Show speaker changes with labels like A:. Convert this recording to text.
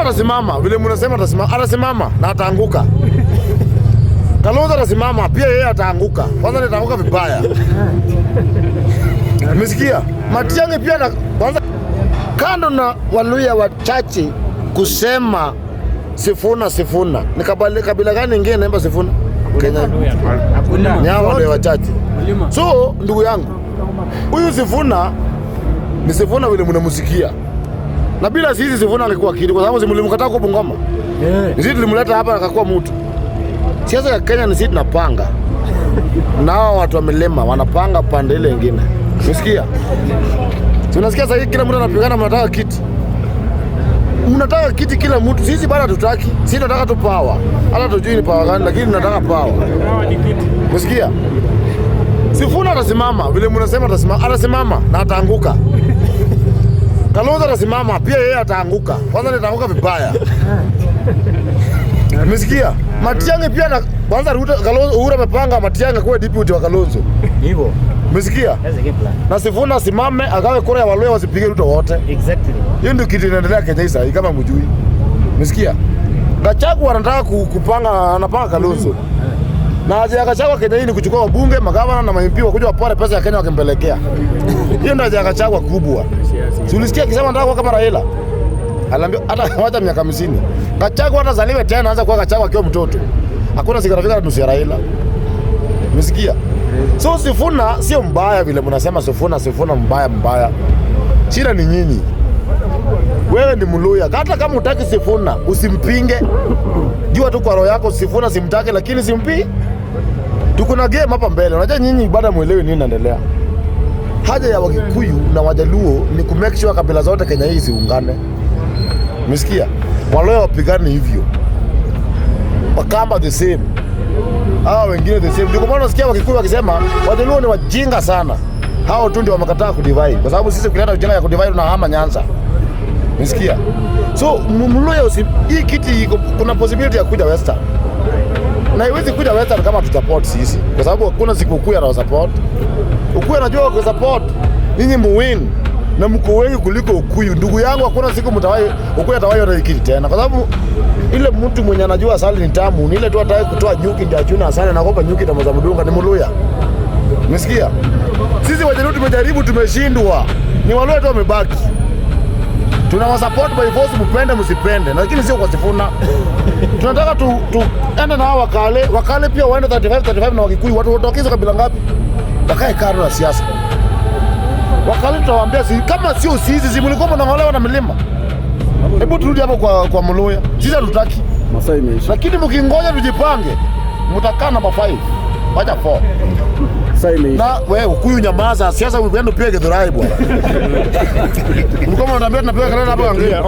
A: atasimama vile mnasema atasimama na ataanguka. Kalonzo atasimama pia yeye ataanguka. Kwanza ataanguka vibaya. Umesikia? Matiang'i pia na kwanza kando na Waluya wachache kusema Sifuna. Ni kabila gani nyingine naimba Sifuna? Kenya. Hakuna. Ni hao wale wachache. So ndugu yangu, huyu Sifuna ni Sifuna vile mnamusikia. Na bila sisi Sifuna angekuwa kitu kwa sababu mlimkataa kwa Bungoma. Sisi tulimleta hapa akakuwa mtu. Siasa ya Kenya ni sisi tunapanga. Nao watu wamelema wanapanga pande ile nyingine. Unasikia? Tunasikia sasa kila mtu anapigana mnataka kiti. Mnataka kiti kila mtu. Sisi bado hatutaki. Sisi tunataka tu power. Hata tujui ni power gani lakini tunataka power. Unasikia? Sifuna atasimama vile mnasema atasimama na ataanguka. Kalonzo atasimama pia yeye ataanguka. Kwanza ataanguka vibaya. Umesikia? Matiang'i pia na kwanza Kalonzo Uhuru amepanga Matiang'i kuwa deputy wa Kalonzo. Hivyo. Umesikia? Na Sifuna simame agawe kura ya Waluya wasipige Ruto wote. Exactly. Hiyo ndio kitu inaendelea Kenya hii kama mjui. Umesikia? Gachagua anataka kupanga anapanga Kalonzo. Na haja ya Gachagua Kenya hii ni kuchukua wabunge, magavana na MP wakuja wapore pesa ya Kenya wakimpelekea. Hiyo ndio haja ya Gachagua kubwa. Si ulisikia akisema anataka kuwa kama Raila? Aliambia hata wacha miaka 50. Gachagua hata zaliwe tena anza kuwa Gachagua akiwa mtoto. Hakuna sigarafika nusu ya Raila. Umesikia? So Sifuna sio mbaya vile mnasema Sifuna mbaya. Shida ni nyinyi. Wewe ni Mluya. Hata kama utaki Sifuna, usimpinge. Jua tu kwa roho yako Sifuna simtake lakini simpi. Tuko na game hapa mbele. Unajua nyinyi bado muelewi nini inaendelea. Haja ya Wakikuyu na Wajaluo ni ku make sure kabila zote Kenya hii ziungane. Umesikia? Waluya wapigane hivyo. Wakamba the same. Hao wengine the same. Ndio maana unasikia Wakikuyu wakisema Wajaluo ni wajinga sana. Hao tu ndio wamekataa kudivide. Kwa sababu sisi kuleta ujinga ya kudivide tunahama Nyanza. Umesikia? So Mluya hii kiti kuna possibility ya kuja Western. Na haiwezi kuja Western kama tutasupport sisi. Kwa sababu hakuna siku Ukuyu na support. Ukuyu anajua kwa support. Ninyi muwin na mko wengi kuliko Ukuyu. Ndugu yangu hakuna siku mtawahi Ukuyu atawahi hata kiti tena. Kwa sababu ile mtu mwenye anajua asali ni tamu, ni ile tu atakaye kutoa nyuki ndio achuna asali na kopa nyuki tamu za mdunga ni Mluya. Umesikia? Sisi Wajaluo tumejaribu tumeshindwa. Ni Waluya tu wamebaki. Tunawasupport by force mpende msipende, lakini sio kwa Sifuna. Tunataka ende na wakale pia waende 35 na Wakikuyu watu watokiza kabila ngapi? Wakae karo na siasa. Wakale tutawaambia kama sio sisi mlikuwa mnaolewa na milima. Hebu turudi hapo kwa Mluya. Sisi hatutaki. Masai imeisha. Lakini mkingoja tujipange, mtakaa namba 5. Wacha 4. Na wewe Ukuyu nyamaza, siasa uende pia Githurai bwana. Mlikuwa mnaambia tunapewa kelele hapo angalia.